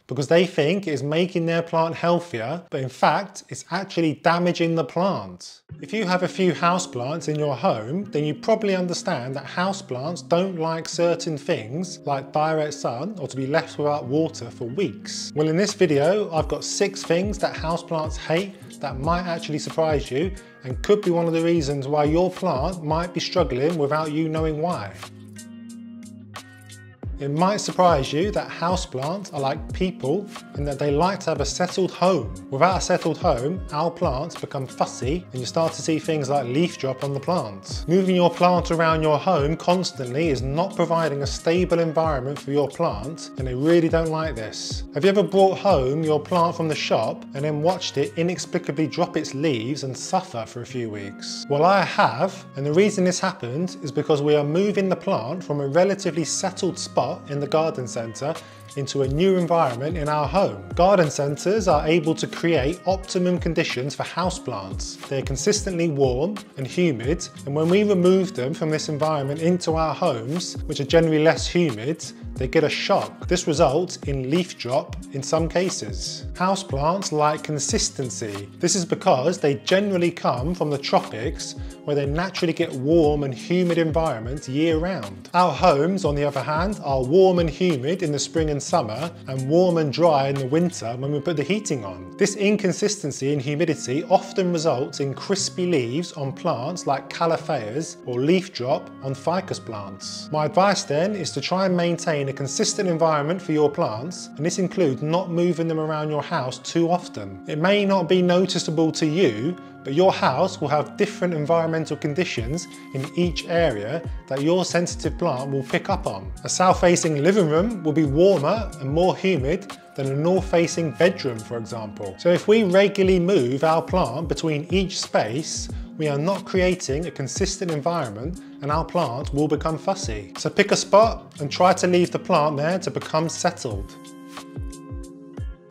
because they think it is making their plant healthier, but in fact, it's actually damaging the plant. If you have a few houseplants in your home, then you probably understand that houseplants don't like certain things like direct sun or to be left without water for weeks. Well, in this video, I've got 6 things that houseplants hate that might actually surprise you and could be one of the reasons why your plant might be struggling without you knowing why. It might surprise you that houseplants are like people in that they like to have a settled home. Without a settled home, our plants become fussy and you start to see things like leaf drop on the plants. Moving your plant around your home constantly is not providing a stable environment for your plant, and they really don't like this. Have you ever brought home your plant from the shop and then watched it inexplicably drop its leaves and suffer for a few weeks? Well, I have, and the reason this happened is because we are moving the plant from a relatively settled spot in the garden centre into a new environment in our home. Garden centres are able to create optimum conditions for houseplants. They're consistently warm and humid, and when we remove them from this environment into our homes, which are generally less humid, they get a shock. This results in leaf drop in some cases. Houseplants like consistency. This is because they generally come from the tropics where they naturally get warm and humid environments year round. Our homes, on the other hand, are warm and humid in the spring and summer and warm and dry in the winter when we put the heating on. This inconsistency in humidity often results in crispy leaves on plants like calophyas or leaf drop on ficus plants. My advice then is to try and maintain a consistent environment for your plants, and this includes not moving them around your house too often. It may not be noticeable to you, but your house will have different environmental conditions in each area that your sensitive plant will pick up on. A south-facing living room will be warmer and more humid than a north-facing bedroom, for example. So if we regularly move our plant between each space, we are not creating a consistent environment and our plant will become fussy. So pick a spot and try to leave the plant there to become settled.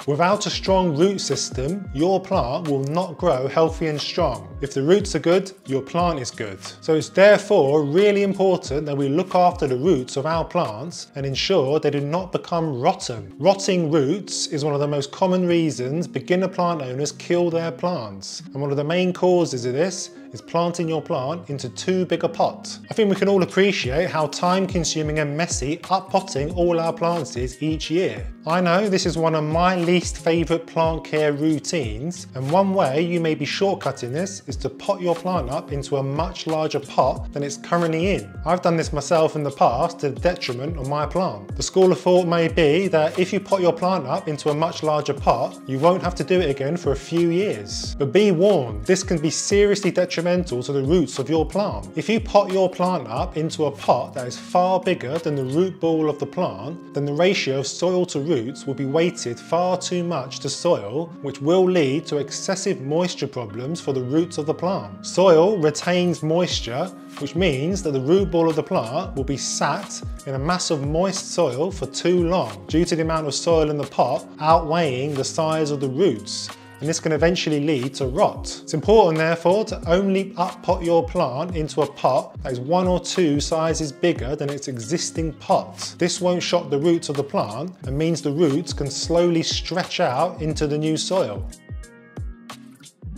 Without a strong root system, your plant will not grow healthy and strong. If the roots are good, your plant is good. So it's therefore really important that we look after the roots of our plants and ensure they do not become rotten. Rotting roots is one of the most common reasons beginner plant owners kill their plants. And one of the main causes of this is planting your plant into too big a pot. I think we can all appreciate how time consuming and messy uppotting all our plants is each year. I know this is one of my least favourite plant care routines, and one way you may be shortcutting this is to pot your plant up into a much larger pot than it's currently in. I've done this myself in the past to the detriment of my plant. The school of thought may be that if you pot your plant up into a much larger pot, you won't have to do it again for a few years. But be warned, this can be seriously detrimental to the roots of your plant. If you pot your plant up into a pot that is far bigger than the root ball of the plant, then the ratio of soil to roots will be weighted far too much to soil, which will lead to excessive moisture problems for the roots of the plant. Soil retains moisture, which means that the root ball of the plant will be sat in a mass of moist soil for too long due to the amount of soil in the pot outweighing the size of the roots, and this can eventually lead to rot. It's important therefore to only up-pot your plant into a pot that is 1 or 2 sizes bigger than its existing pot. This won't shock the roots of the plant and means the roots can slowly stretch out into the new soil.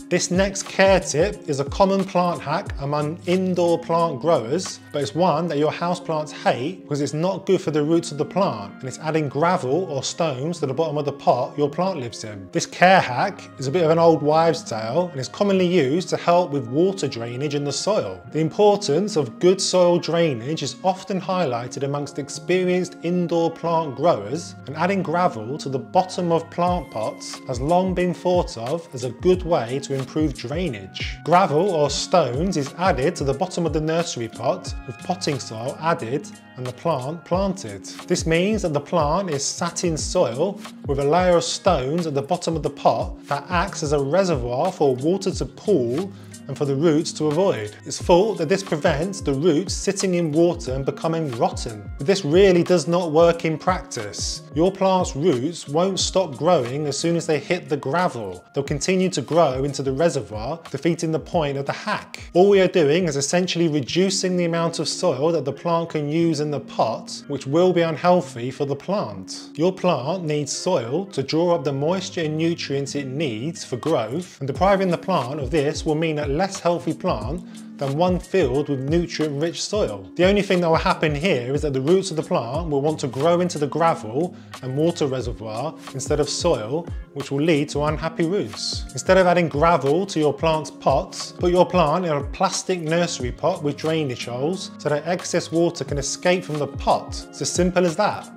This next care tip is a common plant hack among indoor plant growers, but it's one that your houseplants hate because it's not good for the roots of the plant and it's adding gravel or stones to the bottom of the pot your plant lives in. This care hack is a bit of an old wives' tale and is commonly used to help with water drainage in the soil. The importance of good soil drainage is often highlighted amongst experienced indoor plant growers, and adding gravel to the bottom of plant pots has long been thought of as a good way to improve drainage. Gravel or stones is added to the bottom of the nursery pot with potting soil added and the plant planted. This means that the plant is sat in soil with a layer of stones at the bottom of the pot that acts as a reservoir for water to pool and for the roots to avoid. It's thought that this prevents the roots sitting in water and becoming rotten. But this really does not work in practice. Your plant's roots won't stop growing as soon as they hit the gravel. They'll continue to grow into the reservoir, defeating the point of the hack. All we are doing is essentially reducing the amount of soil that the plant can use in the pot, which will be unhealthy for the plant. Your plant needs soil to draw up the moisture and nutrients it needs for growth, and depriving the plant of this will mean a less healthy plant than one filled with nutrient-rich soil. The only thing that will happen here is that the roots of the plant will want to grow into the gravel and water reservoir instead of soil, which will lead to unhappy roots. Instead of adding gravel to your plant's pots, put your plant in a plastic nursery pot with drainage holes so that excess water can escape from the pot. It's as simple as that.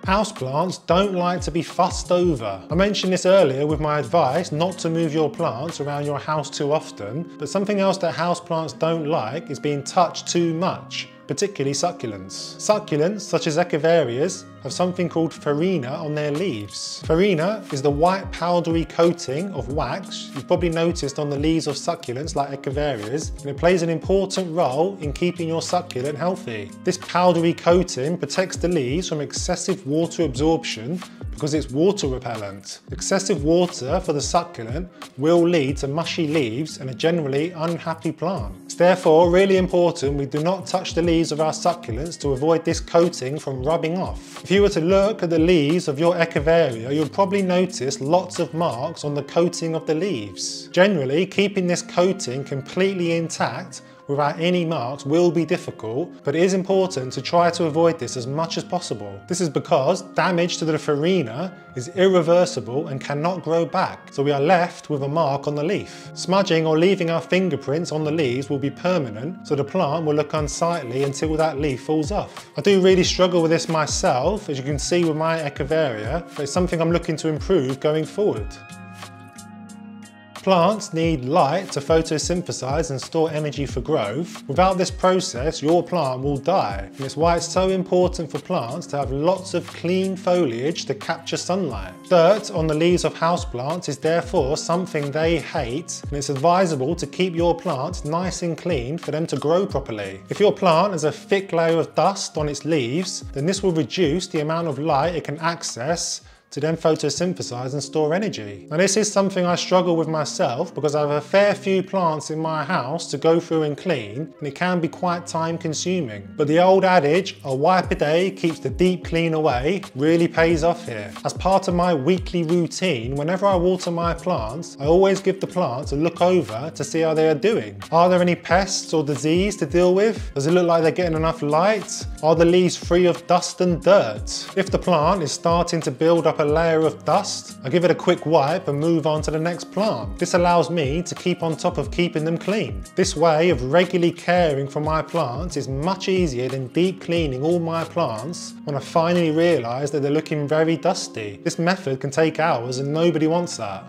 Houseplants don't like to be fussed over. I mentioned this earlier with my advice not to move your plants around your house too often, but something else that houseplants don't like is being touched too much, particularly succulents. Succulents, such as echeverias, have something called farina on their leaves. Farina is the white powdery coating of wax you've probably noticed on the leaves of succulents like echeverias, and it plays an important role in keeping your succulent healthy. This powdery coating protects the leaves from excessive water absorption because it's water repellent. Excessive water for the succulent will lead to mushy leaves and a generally unhappy plant. It's therefore really important we do not touch the leaves of our succulents to avoid this coating from rubbing off. If you were to look at the leaves of your echeveria, you'll probably notice lots of marks on the coating of the leaves. Generally, keeping this coating completely intact without any marks will be difficult, but it is important to try to avoid this as much as possible. This is because damage to the farina is irreversible and cannot grow back, so we are left with a mark on the leaf. Smudging or leaving our fingerprints on the leaves will be permanent, so the plant will look unsightly until that leaf falls off. I do really struggle with this myself, as you can see with my echeveria, but it's something I'm looking to improve going forward. Plants need light to photosynthesize and store energy for growth. Without this process, your plant will die. And it's why it's so important for plants to have lots of clean foliage to capture sunlight. Dirt on the leaves of houseplants is therefore something they hate, and it's advisable to keep your plants nice and clean for them to grow properly. If your plant has a thick layer of dust on its leaves, then this will reduce the amount of light it can access to then photosynthesize and store energy. Now this is something I struggle with myself because I have a fair few plants in my house to go through and clean, and it can be quite time consuming. But the old adage, a wipe a day keeps the deep clean away, really pays off here. As part of my weekly routine, whenever I water my plants, I always give the plants a look over to see how they are doing. Are there any pests or disease to deal with? Does it look like they're getting enough light? Are the leaves free of dust and dirt? If the plant is starting to build up a layer of dust, I give it a quick wipe and move on to the next plant. This allows me to keep on top of keeping them clean. This way of regularly caring for my plants is much easier than deep cleaning all my plants when I finally realise that they're looking very dusty. This method can take hours and nobody wants that.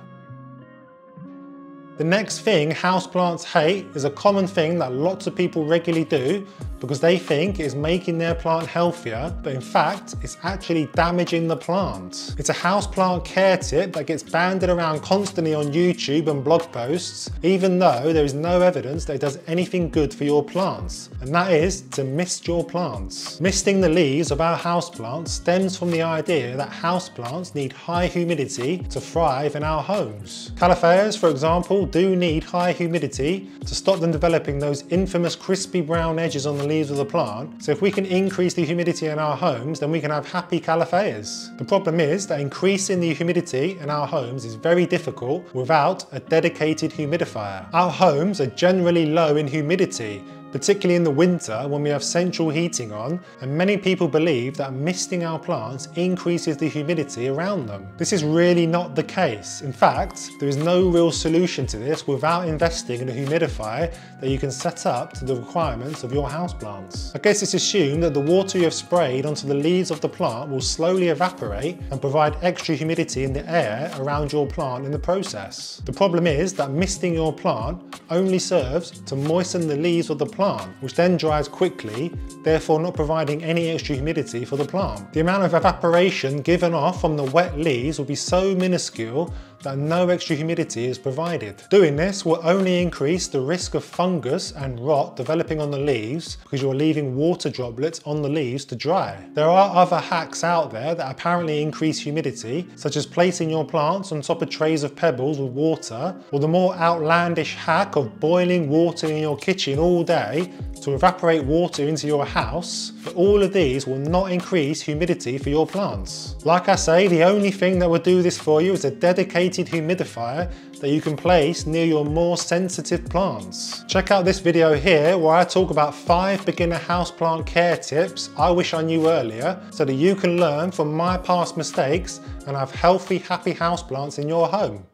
The next thing houseplants hate is a common thing that lots of people regularly do because they think it is making their plant healthier, but in fact, it's actually damaging the plant. It's a houseplant care tip that gets banded around constantly on YouTube and blog posts, even though there is no evidence that it does anything good for your plants, and that is to mist your plants. Misting the leaves of our houseplants stems from the idea that houseplants need high humidity to thrive in our homes. Calophyas, for example, do need high humidity to stop them developing those infamous crispy brown edges on the leaves of the plant. So if we can increase the humidity in our homes, then we can have happy calophyas. The problem is that increasing the humidity in our homes is very difficult without a dedicated humidifier. Our homes are generally low in humidity, particularly in the winter when we have central heating on, and many people believe that misting our plants increases the humidity around them. This is really not the case. In fact, there is no real solution to this without investing in a humidifier that you can set up to the requirements of your houseplants. I guess it's assumed that the water you have sprayed onto the leaves of the plant will slowly evaporate and provide extra humidity in the air around your plant in the process. The problem is that misting your plant only serves to moisten the leaves of the plant, which then dries quickly, therefore not providing any extra humidity for the plant. The amount of evaporation given off from the wet leaves will be so minuscule that no extra humidity is provided. Doing this will only increase the risk of fungus and rot developing on the leaves because you're leaving water droplets on the leaves to dry. There are other hacks out there that apparently increase humidity, such as placing your plants on top of trays of pebbles with water, or the more outlandish hack of boiling water in your kitchen all day to evaporate water into your house, but all of these will not increase humidity for your plants. Like I say, the only thing that will do this for you is a dedicated humidifier that you can place near your more sensitive plants. Check out this video here where I talk about 5 beginner houseplant care tips I wish I knew earlier so that you can learn from my past mistakes and have healthy, happy houseplants in your home.